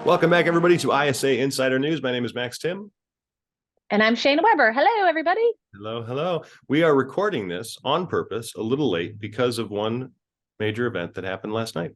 Welcome back, everybody, to ISA Insider News. My name is Max Tim. And I'm Shayna Weber. Hello, everybody. Hello, hello. We are recording this on purpose, a little late, because of one major event that happened last night.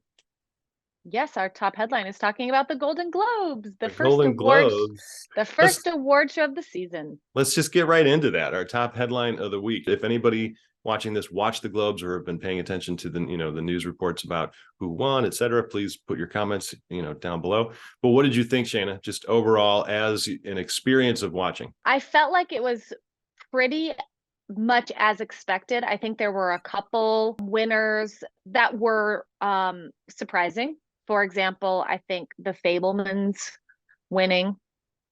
Yes, our top headline is talking about the Golden Globes, the first Golden award, Globes. the first award show of the season. Let's just get right into that. Our top headline of the week. If anybody watching this watched the Globes or have been paying attention to the news reports about who won, etc., please put your comments down below. But what did you think, Shayna, just overall as an experience of watching? I felt like it was pretty much as expected. I think there were a couple winners that were surprising. For example, I think the Fabelmans winning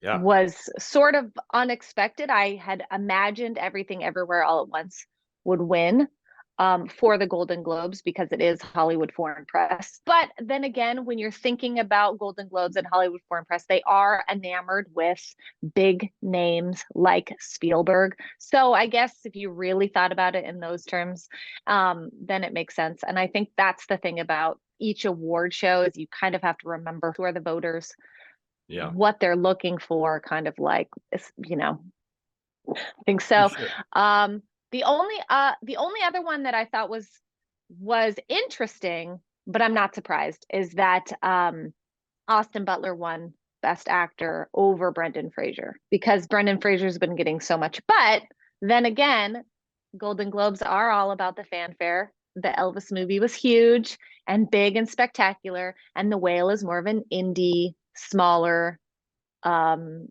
was sort of unexpected. I had imagined Everything Everywhere All at Once would win for the Golden Globes because it is Hollywood Foreign Press. But then again, when you're thinking about Golden Globes and Hollywood Foreign Press, they are enamored with big names like Spielberg. So I guess if you really thought about it in those terms, then it makes sense. And I think that's the thing about each award show is you kind of have to remember who are the voters, what they're looking for, kind of like, I think so. Sure. The only other one that I thought was interesting, but I'm not surprised, is that Austin Butler won Best Actor over Brendan Fraser, because Brendan Fraser's been getting so much. But then again, Golden Globes are all about the fanfare. The Elvis movie was huge and big and spectacular, and The Whale is more of an indie, smaller, kind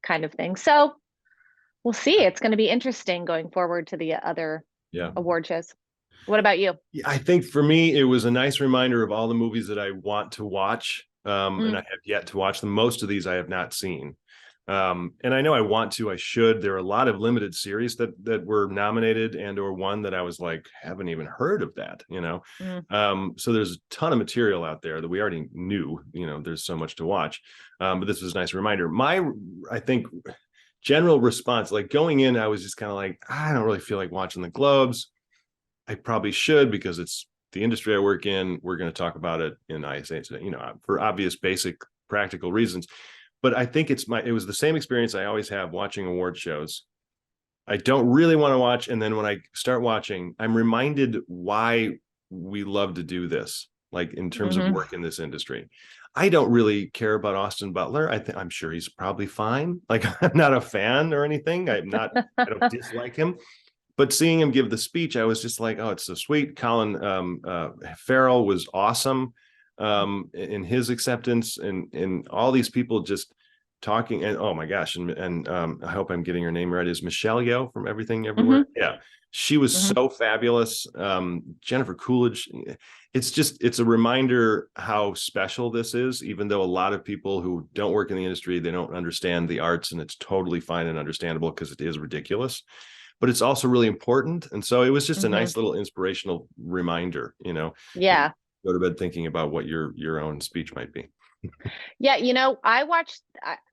of thing. So we'll see. It's going to be interesting going forward to the other award shows. What about you? I think for me, it was a nice reminder of all the movies that I want to watch, and I have yet to watch them. Most of these I have not seen. And I know I want to, I should. There are a lot of limited series that were nominated and or one that I was like, haven't even heard of that, So there's a ton of material out there that we already knew, there's so much to watch. But this was a nice reminder. I think general response, like going in, I was just kind of like, I don't really feel like watching the Globes. I probably should because it's the industry I work in. We're going to talk about it in ISA today, for obvious, basic, practical reasons. But I think it was the same experience I always have watching award shows. I don't really want to watch. And then when I start watching, I'm reminded why we love to do this, like in terms of work in this industry. I don't really care about Austin Butler. I'm sure he's probably fine. Like, I'm not a fan or anything. I don't dislike him. But seeing him give the speech, I was just like, oh, it's so sweet. Colin Farrell was awesome in his acceptance, and all these people just talking. And oh my gosh, and I hope I'm getting her name right. Is Michelle Yeoh from Everything Everywhere? Yeah, she was so fabulous. Jennifer Coolidge. It's a reminder how special this is, even though a lot of people who don't work in the industry, they don't understand the arts, and it's totally fine and understandable because it is ridiculous. But it's also really important. And so it was just a nice little inspirational reminder, Yeah. Go to bed thinking about what your own speech might be. Yeah,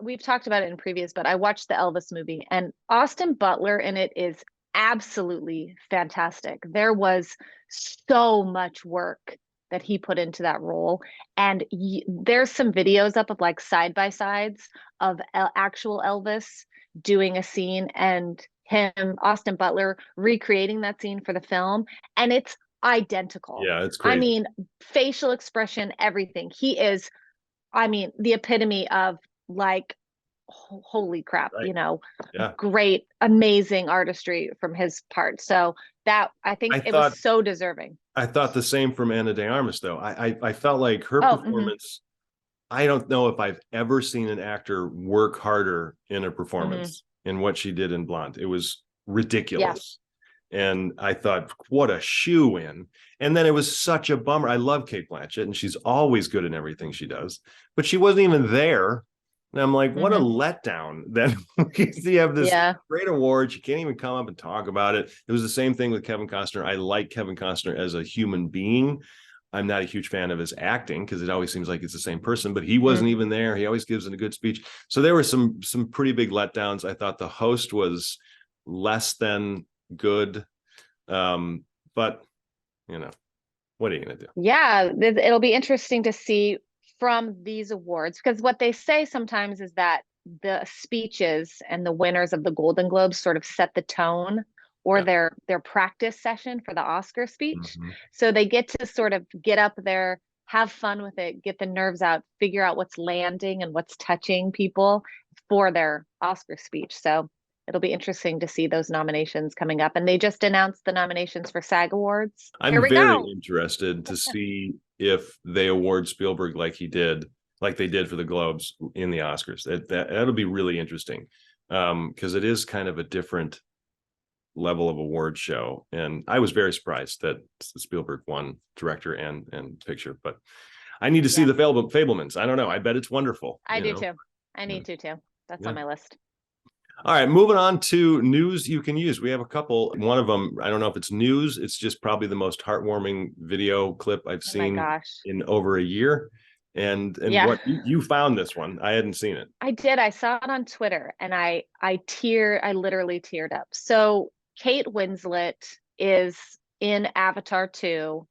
we've talked about it in previous, but I watched the Elvis movie, and Austin Butler in it is absolutely fantastic. There was so much work that he put into that role. And there's some videos up of like side-by-sides of actual Elvis doing a scene and Austin Butler, recreating that scene for the film. And it's identical. Yeah, it's crazy. I mean, facial expression, everything. He is, the epitome of like, holy crap, right. Great, amazing artistry from his part. So that, I think it was so deserving. I thought the same from Ana de Armas, though. I felt like her performance, I don't know if I've ever seen an actor work harder in a performance in what she did in Blonde. It was ridiculous. Yeah. And I thought, what a shoe-in. And then it was such a bummer. I love Cate Blanchett, and she's always good in everything she does. But she wasn't even there. And I'm like, what a letdown that you have this great award. You can't even come up and talk about it. It was the same thing with Kevin Costner. I like Kevin Costner as a human being. I'm not a huge fan of his acting because it always seems like it's the same person, but he wasn't even there. He always gives a good speech. So there were some pretty big letdowns. I thought the host was less than good. But what are you going to do? Yeah, it'll be interesting to see from these awards, because what they say sometimes is that the speeches and the winners of the Golden Globes sort of set the tone, or Yeah. their practice session for the Oscar speech. Mhm. So they get to sort of get up there, have fun with it, get the nerves out, figure out what's landing and what's touching people for their Oscar speech. So it'll be interesting to see those nominations coming up. And they just announced the nominations for SAG Awards. Here I'm we very go. interested to see if they award Spielberg like they did for the Globes in the Oscars. That'll be really interesting, because it is kind of a different level of award show. And I was very surprised that Spielberg won director and picture, but I need to see the Fabelmans. I don't know. I bet it's wonderful. I do too. I need to too. That's on my list. All right, moving on to news you can use. We have a couple. One of them, I don't know if it's news. It's just probably the most heartwarming video clip I've seen in over a year. And what you found this one. I hadn't seen it. I did. I saw it on Twitter and I literally teared up. So Kate Winslet is in Avatar 2,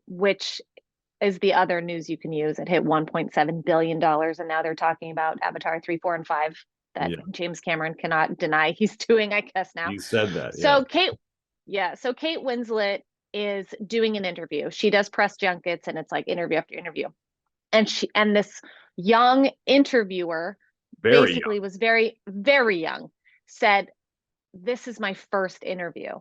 which is the other news you can use. It hit $1.7 billion. And now they're talking about Avatar 3, 4, and 5 that James Cameron cannot deny he's doing, I guess, now. He said that. So Kate Winslet is doing an interview. She does press junkets and it's like interview after interview. And this young interviewer was very, very young, said, "This is my first interview."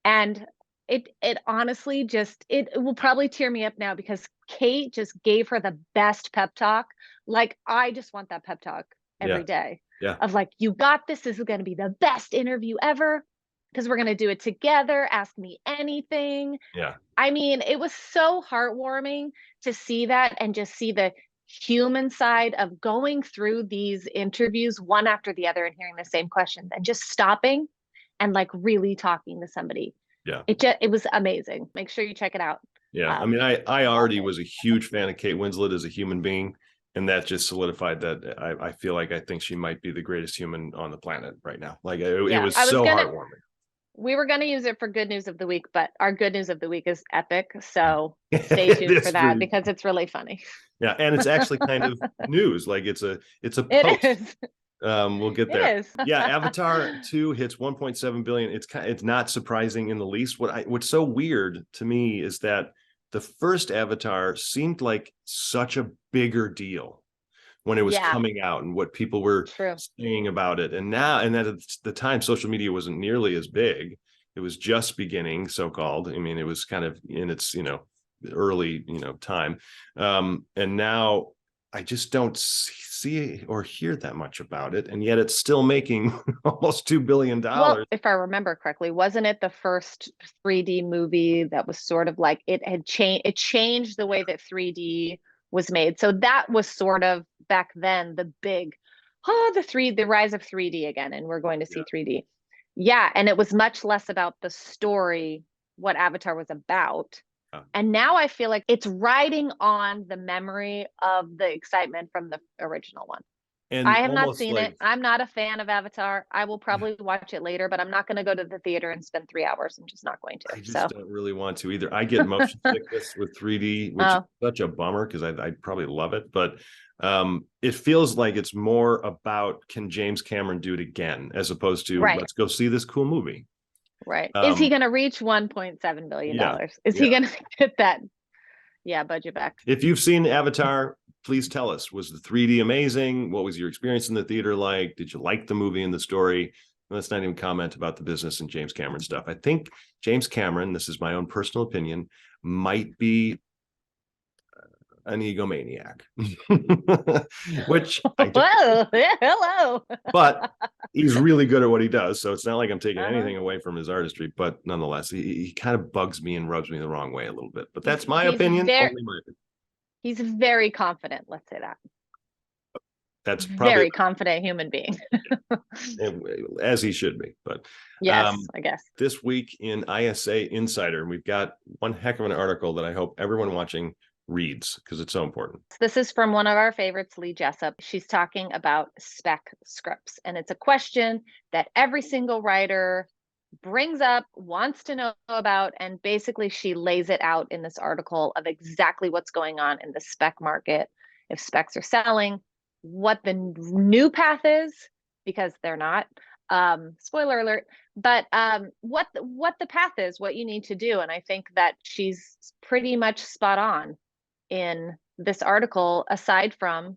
And it honestly it will probably tear me up now, because Kate just gave her the best pep talk. Like, I just want that pep talk every day. Yeah. Of like, you got this. This is going to be the best interview ever, because we're going to do it together. Ask me anything. Yeah. I mean, it was so heartwarming to see that and just see the human side of going through these interviews one after the other and hearing the same questions and just stopping and like really talking to somebody. Yeah. It was amazing. Make sure you check it out. Yeah. I mean, I already was a huge fan of Kate Winslet as a human being. And that just solidified that I feel like I think she might be the greatest human on the planet right now. Like it was so heartwarming. We were going to use it for good news of the week, but our good news of the week is epic. So stay tuned for that, because it's really funny. Yeah. And it's actually kind of news. Like it's a post. It is. We'll get there. Yeah. Avatar 2 hits 1.7 billion. It's not surprising in the least. What's so weird to me is that the first Avatar seemed like such a bigger deal when it was coming out and what people were saying about it. And at the time, social media wasn't nearly as big. It was just beginning, so-called. I mean, it was kind of in its, early, time. And now I just don't see or hear that much about it. And yet it's still making almost $2 billion. Well, if I remember correctly, wasn't it the first 3D movie that was sort of like it changed the way that 3D was made. So that was sort of back then the big, the rise of 3D again. And we're going to see 3D. Yeah. And it was much less about the story, what Avatar was about. And now I feel like it's riding on the memory of the excitement from the original one. And I have not seen it. I'm not a fan of Avatar. I will probably watch it later, but I'm not going to go to the theater and spend 3 hours. I'm just not going to. I just don't really want to either. I get motion sickness with 3D, which is such a bummer, because I'd probably love it. But it feels like it's more about, can James Cameron do it again, as opposed to let's go see this cool movie. Right. Is he going to reach $1.7 billion? Is he going to get that budget back? If you've seen Avatar, please tell us. Was the 3D amazing? What was your experience in the theater like? Did you like the movie and the story? Let's not even comment about the business and James Cameron stuff. I think James Cameron, this is my own personal opinion, might be an egomaniac, which hello. But he's really good at what he does, so it's not like I'm taking anything away from his artistry. But nonetheless, he kind of bugs me and rubs me the wrong way a little bit. But that's my opinion. Only my opinion. He's very confident. Let's say that. That's probably very confident human being, as he should be. But yes, I guess this week in ISA Insider, we've got one heck of an article that I hope everyone watching reads, because it's so important. This is from one of our favorites, Lee Jessup. She's talking about spec scripts, and it's a question that every single writer brings up, wants to know about, and basically she lays it out in this article of exactly what's going on in the spec market, if specs are selling, what the new path is, because they're not. Spoiler alert, but what the path is, what you need to do. And I think that she's pretty much spot on in this article, aside from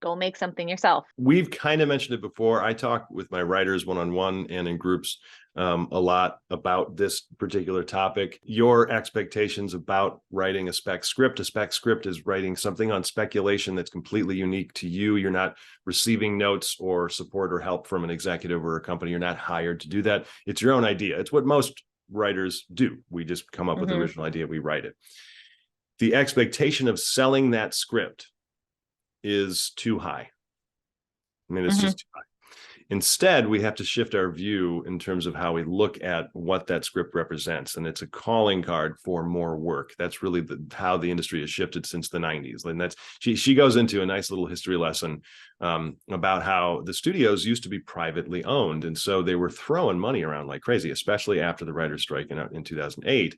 go make something yourself. We've kind of mentioned it before. I talk with my writers one-on-one and in groups a lot about this particular topic. Your expectations about writing a spec script. A spec script is writing something on speculation that's completely unique to you. You're not receiving notes or support or help from an executive or a company. You're not hired to do that. It's your own idea. It's what most writers do. We just come up with the original idea, we write it. The expectation of selling that script is too high. I mean, it's just too high. Instead, we have to shift our view in terms of how we look at what that script represents. And it's a calling card for more work. That's really how the industry has shifted since the 90s. And that's she goes into a nice little history lesson about how the studios used to be privately owned. And so they were throwing money around like crazy, especially after the writer's strike in 2008.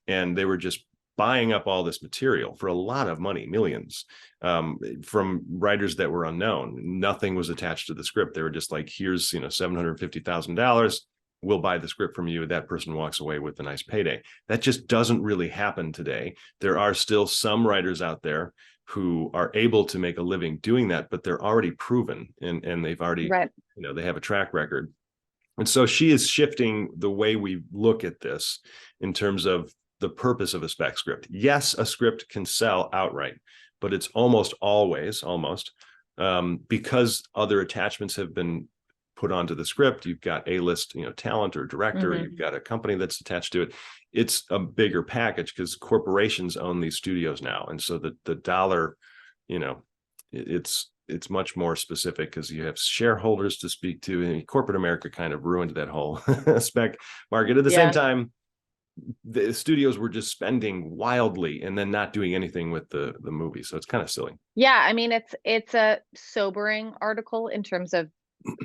And they were just buying up all this material for a lot of money, millions, from writers that were unknown. Nothing was attached to the script. They were just like, here's, $750,000. We'll buy the script from you. That person walks away with a nice payday. That just doesn't really happen today. There are still some writers out there who are able to make a living doing that, but they're already proven and they've already, they have a track record. And so she is shifting the way we look at this in terms of the purpose of a spec script. Yes, a script can sell outright, but it's almost always, because other attachments have been put onto the script. You've got A-list, talent or director, you've got a company that's attached to it. It's a bigger package because corporations own these studios now. And so the dollar, it's much more specific because you have shareholders to speak to, and corporate America kind of ruined that whole spec market. At the same time, the studios were just spending wildly and then not doing anything with the movie. So it's kind of silly. Yeah. I mean, it's a sobering article in terms of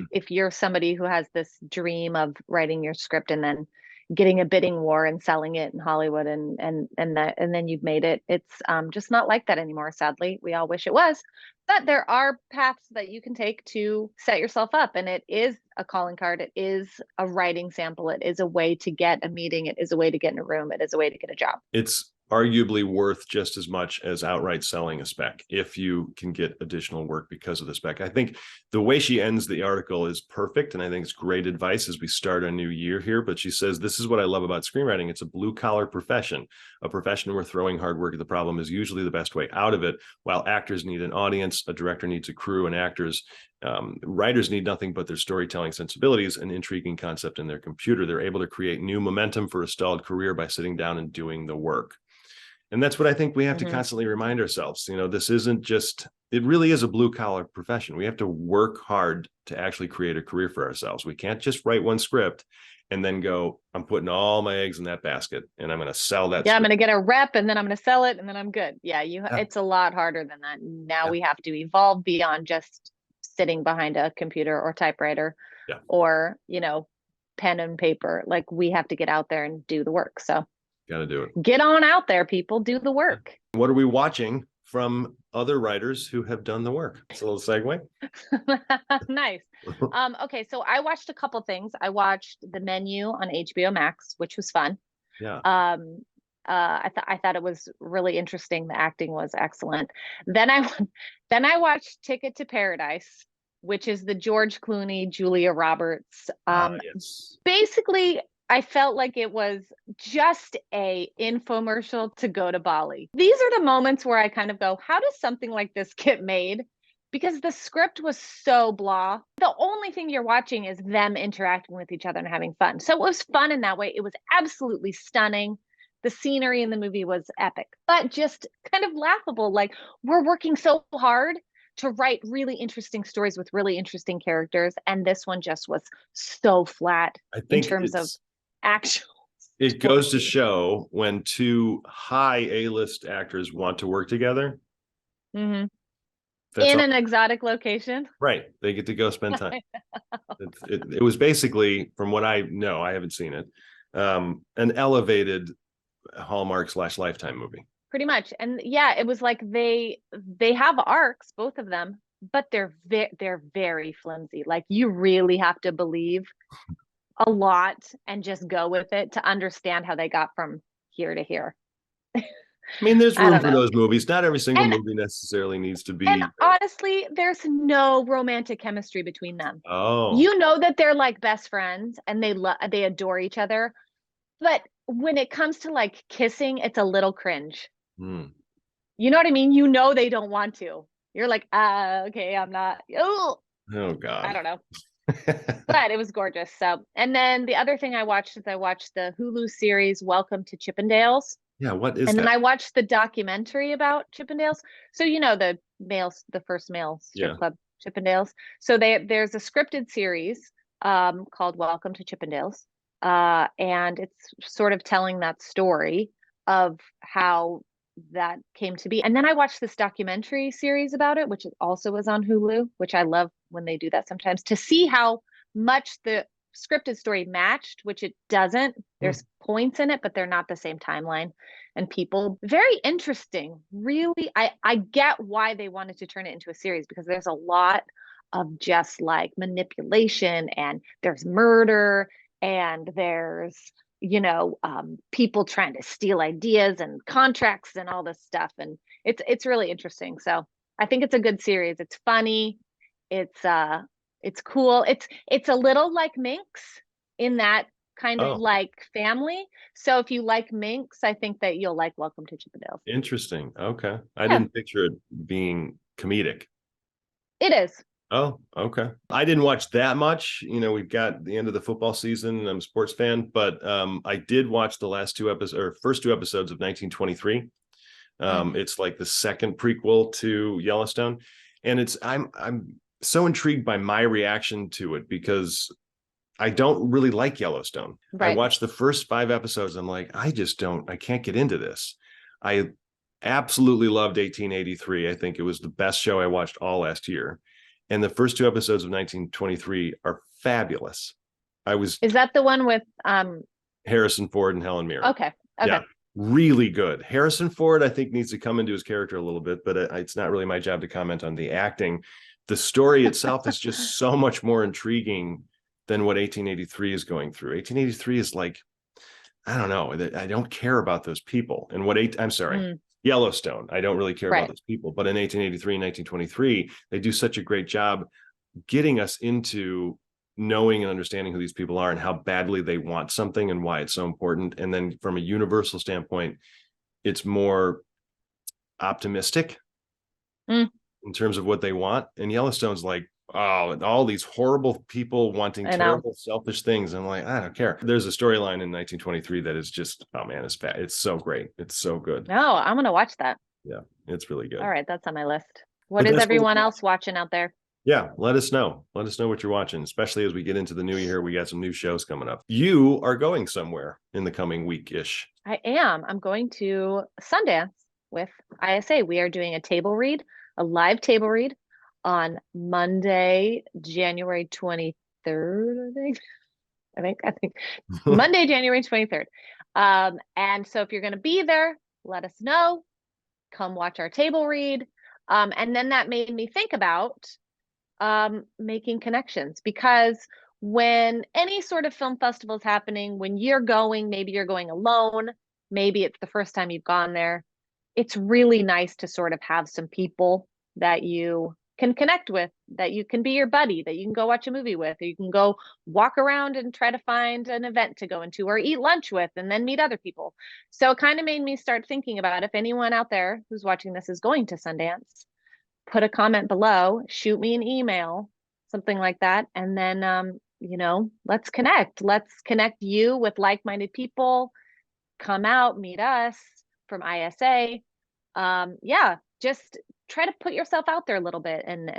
if you're somebody who has this dream of writing your script and then getting a bidding war and selling it in Hollywood and then you've made it. It's just not like that anymore. Sadly, we all wish it was, but there are paths that you can take to set yourself up. And it is a calling card. It is a writing sample. It is a way to get a meeting. It is a way to get in a room. It is a way to get a job. It's arguably worth just as much as outright selling a spec if you can get additional work because of the spec. I think the way she ends the article is perfect, and I think it's great advice as we start a new year here. But she says, this is what I love about screenwriting. It's a blue-collar profession, a profession where throwing hard work at the problem is usually the best way out of it. While actors need an audience, a director needs a crew, and actors, writers need nothing but their storytelling sensibilities, an intriguing concept in their computer. They're able to create new momentum for a stalled career by sitting down and doing the work. And that's what I think we have to constantly remind ourselves. This isn't just, it really is a blue collar profession. We have to work hard to actually create a career for ourselves. We can't just write one script and then go, I'm putting all my eggs in that basket and I'm going to sell that. Yeah, script. I'm going to get a rep and then I'm going to sell it and then I'm good. Yeah, it's a lot harder than that. Now we have to evolve beyond just sitting behind a computer or typewriter or, pen and paper. Like we have to get out there and do the work. So got to do it. Get on out there, people. Do the work. What are we watching from other writers who have done the work? It's a little segue. Nice. Okay, so I watched a couple things. I watched The Menu on HBO Max, which was fun. Yeah. I thought it was really interesting. The acting was excellent. Then I watched Ticket to Paradise, which is the George Clooney, Julia Roberts. Yes. Basically, I felt like it was just a infomercial to go to Bali. These are the moments where I kind of go, how does something like this get made? Because the script was so blah. The only thing you're watching is them interacting with each other and having fun. So it was fun in that way. It was absolutely stunning. The scenery in the movie was epic, but just kind of laughable. Like we're working so hard to write really interesting stories with really interesting characters. And this one just was so flat in terms of actual. It goes to show when two high A-list actors want to work together, That's In all. an exotic location. Right. They get to go spend time. It was basically, from what I know, I haven't seen it, an elevated Hallmark/Lifetime movie. Pretty much. And yeah, it was like they have arcs, both of them, but they're very flimsy. Like you really have to believe a lot and just go with it to understand how they got from here to here. I mean, there's I room don't for know. those movies. Not every single And movie necessarily needs to and be. honestly, there's no romantic chemistry between them. Oh, You know that they're like best friends and they adore each other, but when it comes to like kissing, it's a little cringe. hmm. You know what I mean? You know they don't want to. You're like, okay, I'm not. Oh, Oh I God. don't know. But it was gorgeous. So, and then the other thing I watched is I watched the Hulu series Welcome to Chippendales. Yeah, what is And then that? I watched the documentary about Chippendales. So you know the first male strip Yeah. club Chippendales. So there's a scripted series called Welcome to Chippendales. And it's sort of telling that story of how that came to be. And then I watched this documentary series about it, which also was on Hulu, which I love when they do that sometimes, to see how much the scripted story matched, which it doesn't. Hmm. There's points in it, but they're not the same timeline and people. Very interesting. Really, I get why they wanted to turn it into a series, because there's a lot of just like manipulation, and there's murder, and there's people trying to steal ideas and contracts and all this stuff, and it's really interesting. So I think it's a good series. It's funny. It's cool. It's a little like Minx in that kind of Oh, like family. So if you like Minx, I think that you'll like Welcome to Chippendales. interesting. Okay. I Yeah, didn't picture it being comedic. it is. Oh, okay. I didn't watch that much. We've got the end of the football season. I'm a sports fan, but I did watch the last two episodes or first two episodes of 1923. Mm. It's like the second prequel to Yellowstone. And I'm so intrigued by my reaction to it because I don't really like Yellowstone. I Right. watched the first 5 episodes. I'm like, I can't get into this. I absolutely loved 1883. I think it was the best show I watched all last year. And the first two episodes of 1923 are fabulous. Is that the one with Harrison Ford and Helen Mirren. okay. Okay. Yeah, really good. Harrison Ford, I think, needs to come into his character a little bit, but it's not really my job to comment on the acting. The story itself is just so much more intriguing than what 1883 is going through. 1883 is like, I don't know. I don't care about those people. And Yellowstone, I don't really care about Right. those people. But in 1883 and 1923, they do such a great job getting us into knowing and understanding who these people are and how badly they want something and why it's so important. And then from a universal standpoint, it's more optimistic Mm. in terms of what they want. And Yellowstone's like, oh, all these horrible people wanting I know. terrible, selfish things. I'm like, I don't care. There's a storyline in 1923 that is just, oh man, it's fat. It's so great. It's so good. No, I'm gonna watch that. Yeah, it's really good. All right, that's on my list. What But is that's what everyone else watching out there? Yeah, let us know. Let us know what you're watching, especially as we get into the new year. We got some new shows coming up. You are going somewhere in the coming week-ish. I am. I'm going to Sundance with ISA. We are doing a live table read on Monday, January 23rd, I think. I think Monday, January 23rd. And so if you're going to be there, let us know. Come watch our table read. And then that made me think about making connections, because when any sort of film festival is happening, when you're going, maybe you're going alone, maybe it's the first time you've gone there, it's really nice to sort of have some people that you can connect with, that you can be your buddy, that you can go watch a movie with, or you can go walk around and try to find an event to go into or eat lunch with and then meet other people. So it kind of made me start thinking about, if anyone out there who's watching this is going to Sundance, put a comment below, shoot me an email, something like that. And then, let's connect. Let's connect you with like-minded people. Come out, meet us from ISA. Yeah, just try to put yourself out there a little bit. And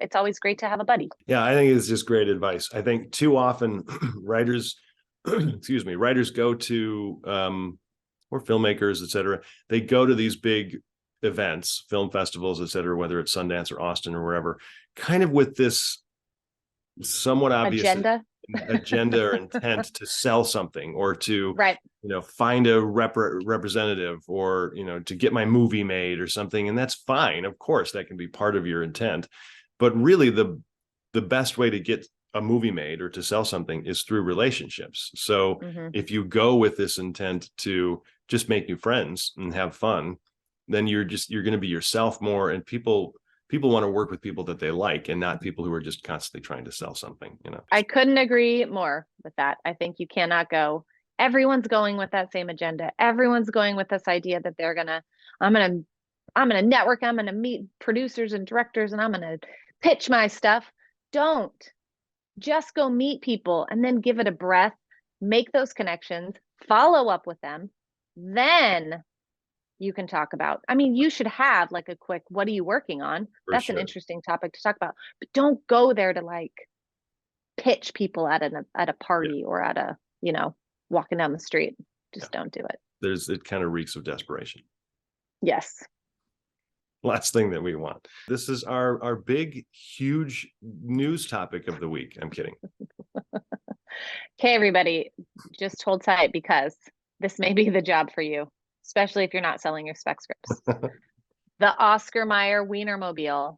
it's always great to have a buddy. Yeah, I think it's just great advice. I think too often writers, writers go to, or filmmakers, et cetera, they go to these big events, film festivals, et cetera, whether it's Sundance or Austin or wherever, kind of with this somewhat obvious agenda or intent to sell something, or to right, find a representative, or to get my movie made or something. And that's fine, of course, that can be part of your intent, but really the best way to get a movie made or to sell something is through relationships. So if you go with this intent to just make new friends and have fun, then you're going to be yourself more, and people want to work with people that they like, and not people who are just constantly trying to sell something. I couldn't agree more with that. I think you cannot go, everyone's going with that same agenda. Everyone's going with this idea that I'm going to network, I'm going to meet producers and directors, and I'm going to pitch my stuff. Don't. Just go meet people and then give it a breath, make those connections, follow up with them. Then you can talk about, you should have like a quick, what are you working on? That's an interesting topic to talk about, but don't go there to like pitch people at a party or at a, walking down the street. Just don't do it. It kind of reeks of desperation. Yes. Last thing that we want. This is our big, huge news topic of the week. I'm kidding. Okay, everybody, just hold tight, because this may be the job for you, especially if you're not selling your spec scripts. The Oscar Mayer Weinermobile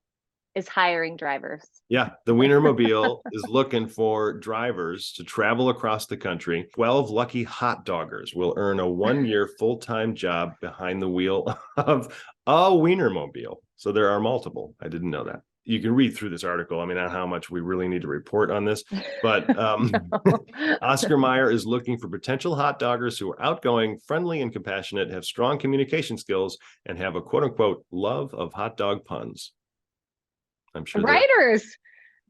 is hiring drivers. Yeah, the Weinermobile is looking for drivers to travel across the country. 12 lucky hot doggers will earn a 1-year full-time job behind the wheel of a Weinermobile. So there are multiple. I didn't know that. You can read through this article. I mean, not how much we really need to report on this, but Oscar Mayer is looking for potential hot doggers who are outgoing, friendly, and compassionate, have strong communication skills, and have a quote-unquote love of hot dog puns. I'm sure writers.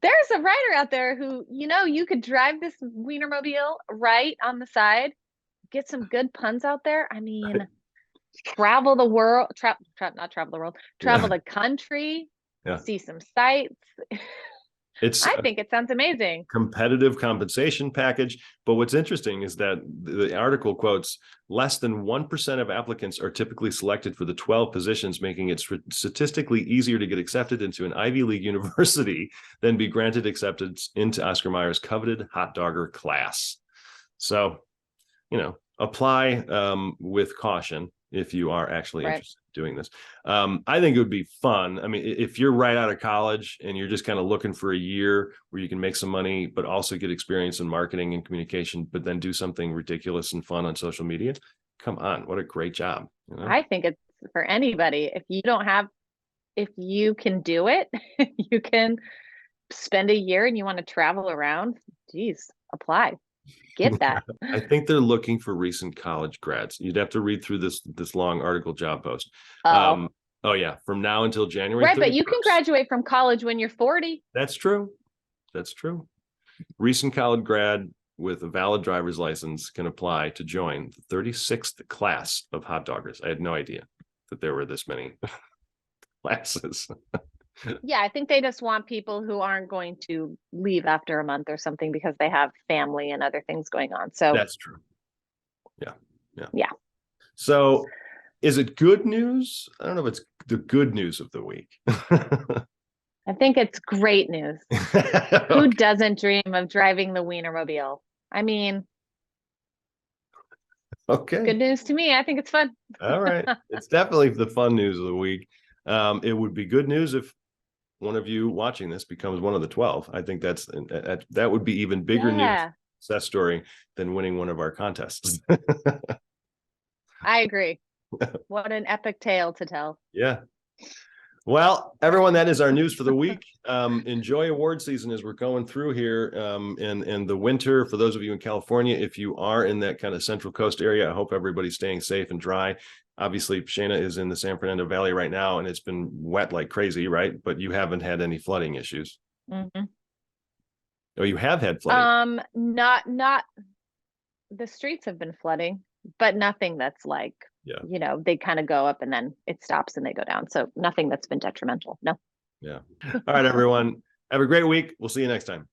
There's a writer out there who, you could drive this Weinermobile right on the side, get some good puns out there. Travel the world, not travel the world, travel the country, see some sights. I think it sounds amazing. Competitive compensation package. But what's interesting is that the article quotes, less than 1% of applicants are typically selected for the 12 positions, making it statistically easier to get accepted into an Ivy League university than be granted acceptance into Oscar Mayer's coveted hot dogger class. So, apply with caution if you are actually interested in doing this. I think it would be fun. If you're right out of college and you're just kind of looking for a year where you can make some money, but also get experience in marketing and communication, but then do something ridiculous and fun on social media, come on, what a great job. I think it's for anybody. If you can do it, you can spend a year and you want to travel around, geez, apply. Get that. I think they're looking for recent college grads. You'd have to read through this long article job post. Oh yeah, from now until January. Right, 31st. But you can graduate from college when you're 40. That's true. Recent college grad with a valid driver's license can apply to join the 36th class of hot doggers. I had no idea that there were this many classes. Yeah, I think they just want people who aren't going to leave after a month or something because they have family and other things going on. So that's true. Yeah. So is it good news? I don't know if it's the good news of the week. I think it's great news. Who doesn't dream of driving the Weinermobile? Okay. Good news to me. I think it's fun. All right. It's definitely the fun news of the week. It would be good news if one of you watching this becomes one of the 12. I think that would be even bigger news success story than winning one of our contests. I agree. What an epic tale to tell. Yeah. Well, everyone, that is our news for the week. Enjoy award season as we're going through here, and the winter. For those of you in California, if you are in that kind of Central Coast area, I hope everybody's staying safe and dry. Obviously, Shayna is in the San Fernando Valley right now, and it's been wet like crazy, right? But you haven't had any flooding issues. Mm-hmm. Oh, you have had flooding? Not the streets have been flooding, but nothing that's like, they kind of go up and then it stops and they go down. So nothing that's been detrimental. No. Yeah. All right, everyone. Have a great week. We'll see you next time.